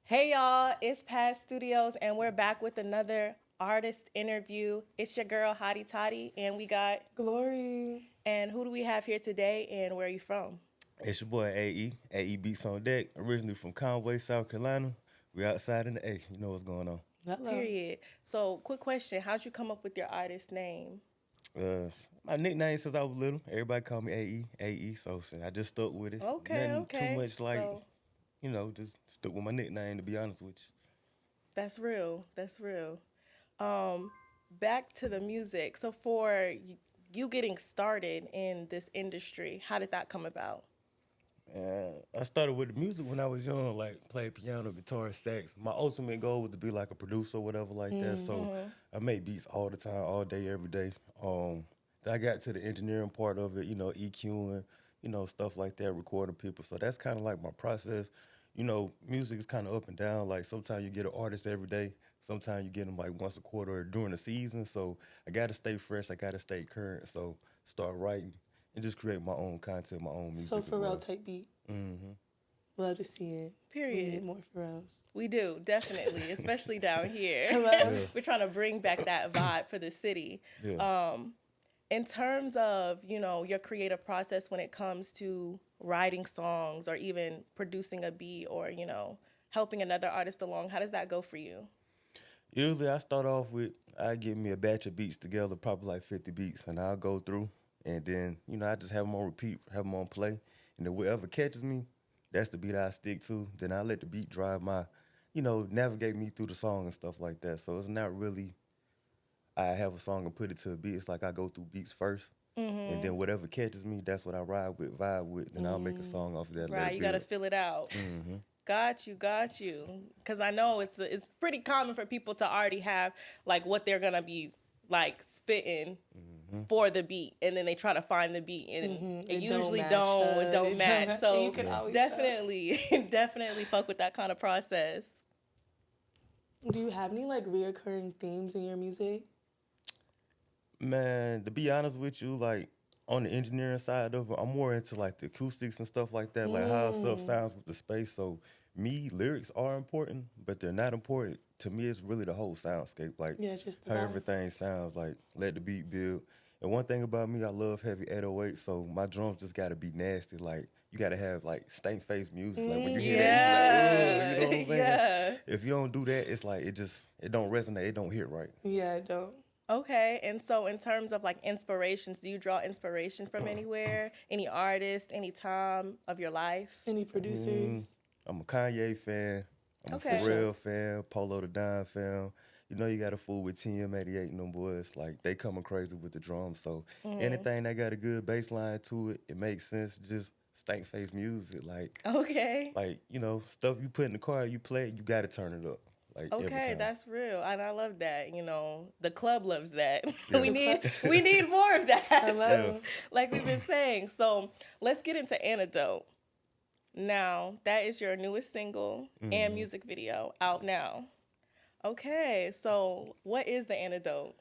Hey y'all, it's Past Studios, and we're back with another artist interview. It's your girl Hottie Toddy, and we got Glory. and who do we have here today, and where are you from? It's your boy AE. AE Beats on Deck. Originally from Conway, South Carolina. We outside in the A. You know what's going on. Hello. Period. So, quick question: how'd you come up with your artist name? Uh, my nickname since I was little. Everybody call me AE. AE. So shit, I just stuck with it. Okay, Nothing too okay. much like, So just stuck with my nickname to be honest with that's real. That's real. Um, Back to the music. So, for you getting started in this industry, how did that come about? you. I started with the music when I was young, like played piano, guitar, sax. My ultimate goal was to be like a producer or whatever like that. So I made beats all the time, all day, every day. Then I got to the engineering part of it, EQing, stuff like that, recording people. So that's kind of like my process. Music is kind of up and down. Like sometimes you get an artist every day, sometimes you get them like once a quarter or during the season. So I got to stay fresh. I got to stay current. So start writing and just create my own content, my own music So as Pharrell well. type beat. Mm-hmm. Love to see it. We Period. need more Pharrells. We do, definitely, especially down here. Hello. Yeah, We're trying to bring back that vibe for the city. yeah. In terms of, your creative process when it comes to writing songs or even producing a beat or, helping another artist along, how does that go for you? Usually I start off with I get me a batch of beats together, probably like 50 beats, and I'll go through, and then I just have them on repeat, have them on play, and then whatever catches me, that's the beat I stick to. Then I let the beat drive my, navigate me through the song and stuff like that. So it's not really I have a song and put it to a beat. It's like I go through beats first, and then whatever catches me, that's what I ride with, vibe with. Then I'll make a song off of that. Let Right, it you got to build. fill it out. Mm-hmm. Got you, got you. Because I know it's pretty common for people to already have like what they're gonna be like spitting for the beat, and then they try to find the beat, and it It usually match don't up. it don't It match. So You can always definitely, definitely fuck with that kind of process. tell. Do you have any like reoccurring themes in your music? Man, to be honest with you, like on the engineering side of it, I'm more into like the acoustics and stuff like that, like how stuff sounds with the space. So me, lyrics are important, but they're not important. To me, it's really the whole soundscape, like Yeah, it's just the how vibe. everything sounds, like let the beat build. And one thing about me, I love heavy 808, so my drums just gotta be nasty. Like you gotta have like stank face music. Like when you hear that, you be like, ugh, you Yeah, know what I'm saying? yeah. If you don't do that, it's like it don't resonate, it don't hit right. Yeah, I don't. Okay, and so in terms of like inspirations, do you draw inspiration from anywhere, any artist, any time of your life? Any producers? I'm a Kanye fan. I'm a Okay. Pharrell fan. Polo the Don fan. You got to fool with TM88 and them boys. Like they coming crazy with the drums. So anything that got a good bass line to it, it makes sense. Just stank face music. Okay. Stuff you put in the car, you play it, you got to turn it up. Like every Okay, time. that's real, and I love that. The club loves that. Yeah. we need we need more of that. Hello. Like we've been saying. So let's get into Antidote. Now that is your newest single and music video out now. Okay, so what is the Antidote?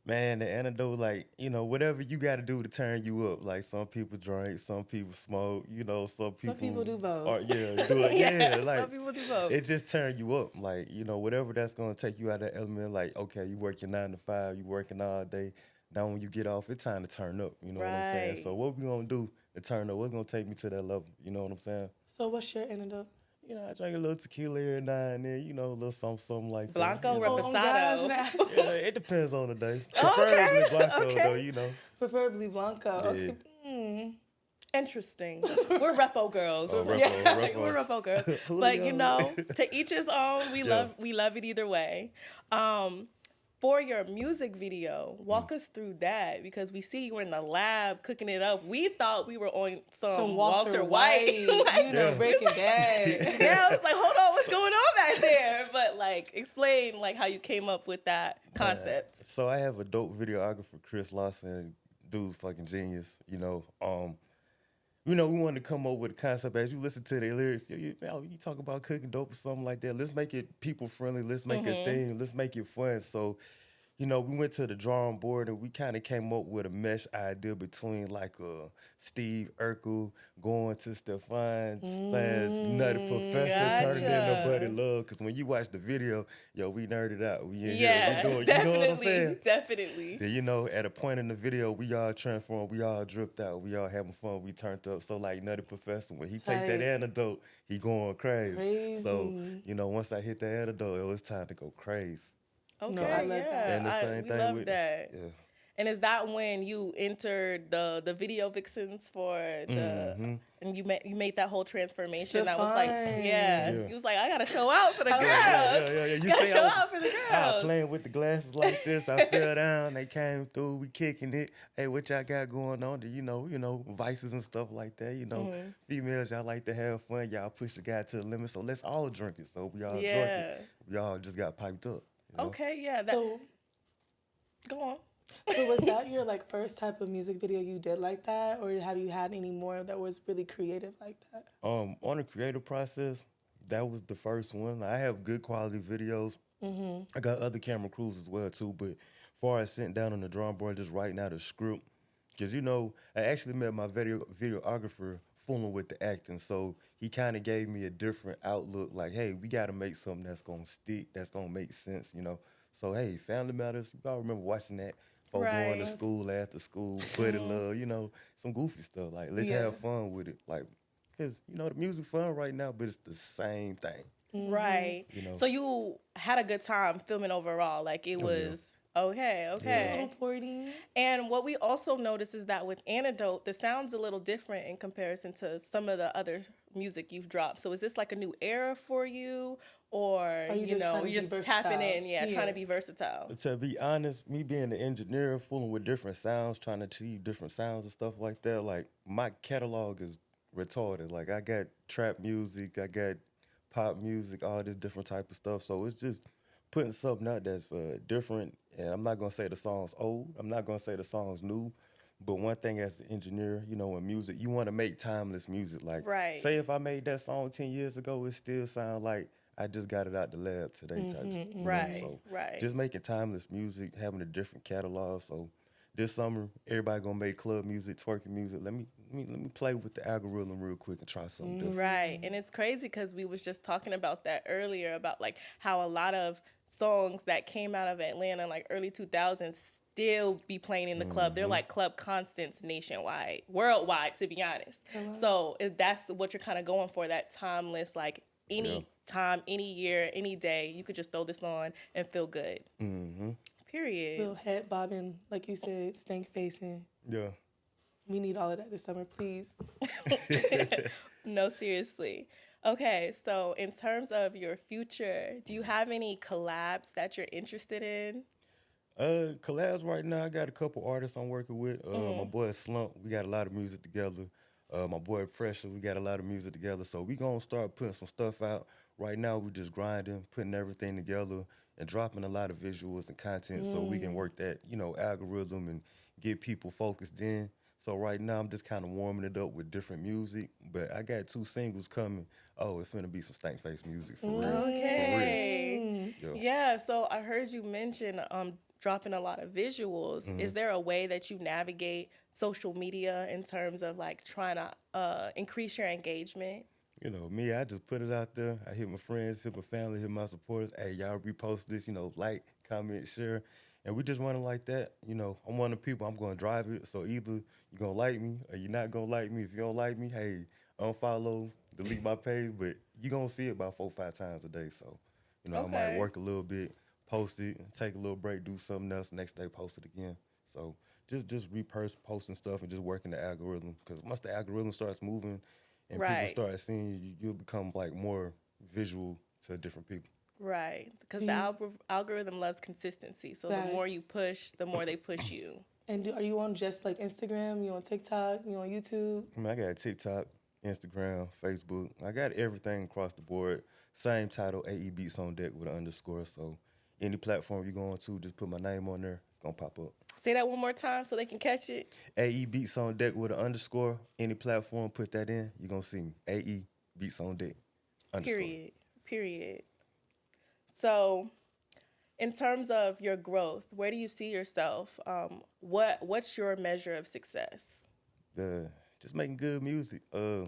Man, the antidote, like, whatever you got to do to turn you up. Like, some people drink, some people smoke, some people. Some people do both. Yeah, do it. Yeah, Some like, people do both. it just turn you up. Like, whatever that's going to take you out of that element. Like, okay, you work your 9 to 5, you working all day. Now, when you get off, it's time to turn up. You know what I'm saying? Right. So, what we going to do to turn up? What's going to take me to that level? You know what I'm saying? So what's your antidote? I drink a little tequila every now and then, a little something like Blanco that. Oh, Reposado. gosh. Yeah, it depends on the day. Preferably Blanco, okay. though. Preferably Blanco. Yeah. Okay. Interesting. We're repo girls. Oh, repo, Yeah, repo. we're repo girls. But Julio. to each his own. Yeah. We love it either way. For your music video, walk us through that because we see you were in the lab cooking it up. We thought we were on some Walter White. Like, you know, Breaking Bad. yeah, I was like, hold on, what's going on back there? But like, explain like how you came up with that concept. So I have a dope videographer, Chris Lawson. Dude's fucking genius. We wanted to come up with a concept. As you listen to the lyrics, you talk about cooking dope or something like that. Let's make it people friendly. Let's make it a thing. Let's make it fun. So we went to the drawing board and we kind of came up with a mesh idea between like Steve Urkel going to Stefan slash Nutty Professor turning into Buddy Gotcha. Love. Because when you watch the video, we nerded out. We in here, Yeah, we doing, you know what I'm definitely, saying? definitely. Then, at a point in the video, we all transformed, we all dripped out, we all having fun, we turned up. So like Nutty Professor, when he take that Tight. antidote, he going crazy. So, Crazy. once I hit the antidote, it was time to go crazy. Okay, No, I love that. yeah, And the same we thing love with that. Yeah. And is that when you entered the video vixens for the and you made that whole transformation? That was like, Stefan. yeah, Yeah. you was like, I gotta show out for the girls. Yeah. You Gotta see, show out for the I was girls. playing with the glasses like this. I fell down. They came through. We kicking it. Hey, what y'all got going on? Vices and stuff like that. Females, y'all like to have fun. Y'all push the guy to the limit. So let's all drink it. So we all drunk Yeah. it. We all just got piped up. Okay, yeah. That, So, go on. so was that your like first type of music video you did like that, or have you had any more that was really creative like that? On the creative process, that was the first one. I have good quality videos. I got other camera crews as well too. But far as sitting down on the drawing board, just writing out a script, because I actually met my videographer fooling with the acting, so he kind of gave me a different outlook. Like, hey, we got to make something that's gonna stick, that's gonna make sense. So hey, Family Matters. You all remember watching that? For going to Right. school after school, Buddy Love, some goofy stuff. Like, let's Yeah. have fun with it. Like, because, the music fun right now, but it's the same thing. Right. So you had a good time filming overall. Like it was okay. Little porting. And what we also notice is that with Antidote, the sound's a little different in comparison to some of the other music you've dropped. So is this like a new era for you? Or, you just trying to you're be just tapping versatile? in, trying to be versatile. To be honest, me being the engineer, fooling with different sounds, trying to achieve different sounds and stuff like that, like, my catalog is retarded. Like, I got trap music, I got pop music, all this different type of stuff. So it's just putting something out that's different. And I'm not going to say the song's old. I'm not going to say the song's new. But one thing as an engineer, in music, you want to make timeless music. Like, Right. say if I made that song 10 years ago, it still sound like I just got it out the lab today type stuff. Right, So right. just making timeless music, having a different catalog. So this summer, everybody gonna make club music, twerking music. Let me play with the algorithm real quick and try something different. Right. And it's crazy because we was just talking about that earlier, about like how a lot of songs that came out of Atlanta in like early 2000s still be playing in the club. They're like club constants nationwide, worldwide, to be honest. So that's what you're kind of going for, that timeless, like any time, any year, any day, you could just throw this on and feel good. Period. Little head bobbing, like you said, stank facing. Yeah. We need all of that this summer, please. No, seriously. Okay, so in terms of your future, do you have any collabs that you're interested in? Collabs right now, I got a couple artists I'm working with. My boy Slump, we got a lot of music together. My boy Pressure, we got a lot of music together. So we gonna start putting some stuff out. Right now, we just grinding, putting everything together, and dropping a lot of visuals and content so we can work that, algorithm and get people focused in. So right now, I'm just kind of warming it up with different music. But I got 2 singles coming. Oh, it's finna be some stank face music for real. Okay. For real. Yeah, so I heard you mention dropping a lot of visuals. Is there a way that you navigate social media in terms of like trying to increase your engagement? Me, I just put it out there. I hit my friends, hit my family, hit my supporters. Hey, y'all repost this, like, comment, share. And we just running like that. I'm one of the people, I'm going to drive it. So either you're going to like me or you're not going to like me. If you don't like me, hey, unfollow, delete my page. But you're going to see it about 4 or 5 times a day. So, I might work a little bit, post it, take a little break, do something else. Next day, post it again. So just posting stuff and just working the algorithm. Because once the algorithm starts moving and people start seeing you, you'll become like more visual to different people. Right, because the algorithm loves consistency. So the more you push, the more they push you. And are you on just like Instagram? You on TikTok? You on YouTube? I got TikTok, Instagram, Facebook. I got everything across the board. Same title, AE Beats on Deck with an underscore. So any platform you go on to, just put my name on there. It's going to pop up. Say that one more time so they can catch it. AE Beats on Deck with an underscore. Any platform, put that in. You're going to see me. AE Beats on Deck. Underscore. Period. So in terms of your growth, where do you see yourself? What's your measure of success? Just making good music. You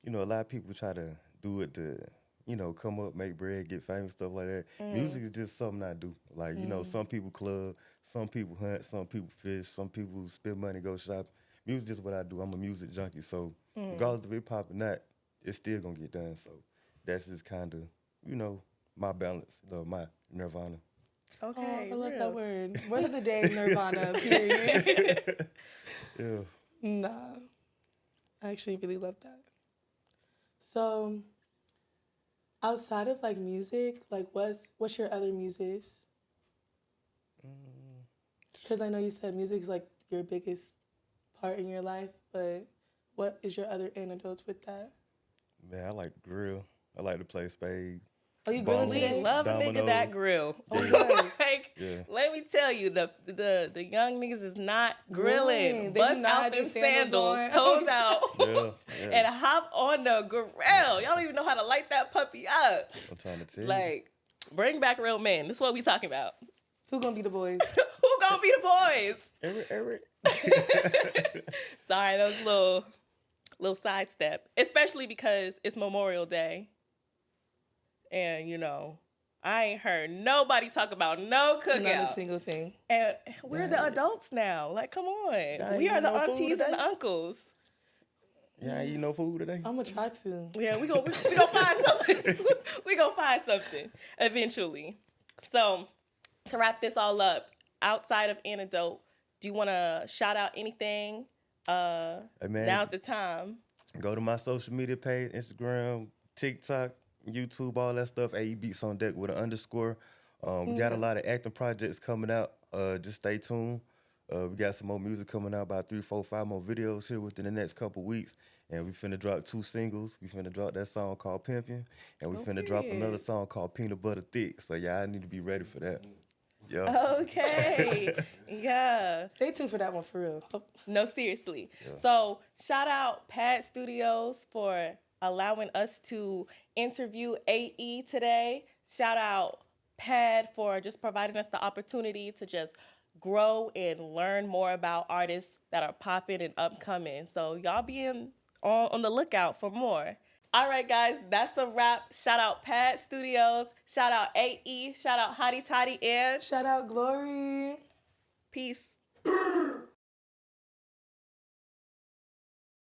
know, a lot of people try to do it to, you know, come up, make bread, get famous, stuff like that. Music is just something I do. Like, you know, some people club, some people hunt, some people fish, some people spend money, go shop. Music is what I do. I'm a music junkie, so regardless of it pop or not, it's still gonna get done. So that's just kind of, you know, my balance, my nirvana. Okay, I love real. that word. Word of the day, Nirvana, period. Yeah. Nah, I actually really love that. So, outside of like music, like what's your other muses? Because I know you said music's like your biggest part in your life, but what is your other anecdotes with that? Man, I like to grill. I like to play spades. Oh, you grilling Bones, We today? love a nigga that dominoes. grill. Okay. Like, Yeah. let me tell you, the young niggas is not Grilling. grilling. They do Bust not out have them their sandals sandals, on. toes out, Yeah. and hop on the grill. Y'all don't even know how to light that puppy up. I'm trying to tell you. Like, bring back real men. This is what we talking about. Who gonna be the boys? Who gonna be the boys? Eric. Sorry, that was a little sidestep. Especially because it's Memorial Day. And, you know, I ain't heard nobody talk about no Not a cookout. single thing. And we're the adults now. Like, come on. Y'all We ain't are the eat no food aunties and the today? uncles. Yeah, I ain't eat no food today. I'm gonna try to. Yeah, we gonna find something. We gonna find something eventually. So, to wrap this all up, outside of Antidote, do you want to shout out anything? Hey, man, Now's the time. go to my social media page, Instagram, TikTok, YouTube, all that stuff. AE Beats on Deck with an underscore. We got a lot of acting projects coming out. Just stay tuned. We got some more music coming out, about 3, 4, 5 more videos here within the next couple weeks. And we finna drop 2 singles. We finna drop that song called Pimpin'. And we finna drop another song called Peanut Butter Thick. So y'all need to be ready for that. Yeah. Okay. Yeah. Stay tuned for that one for real. No, seriously. So, shout out Pad Studios for allowing us to interview AE today. Shout out Pad for just providing us the opportunity to just grow and learn more about artists that are popping and upcoming. So, y'all be on the lookout for more. All right, guys, that's a wrap. Shout out Pad Studios. Shout out AE. Shout out Hottie Toddy and Shout out Glory. peace.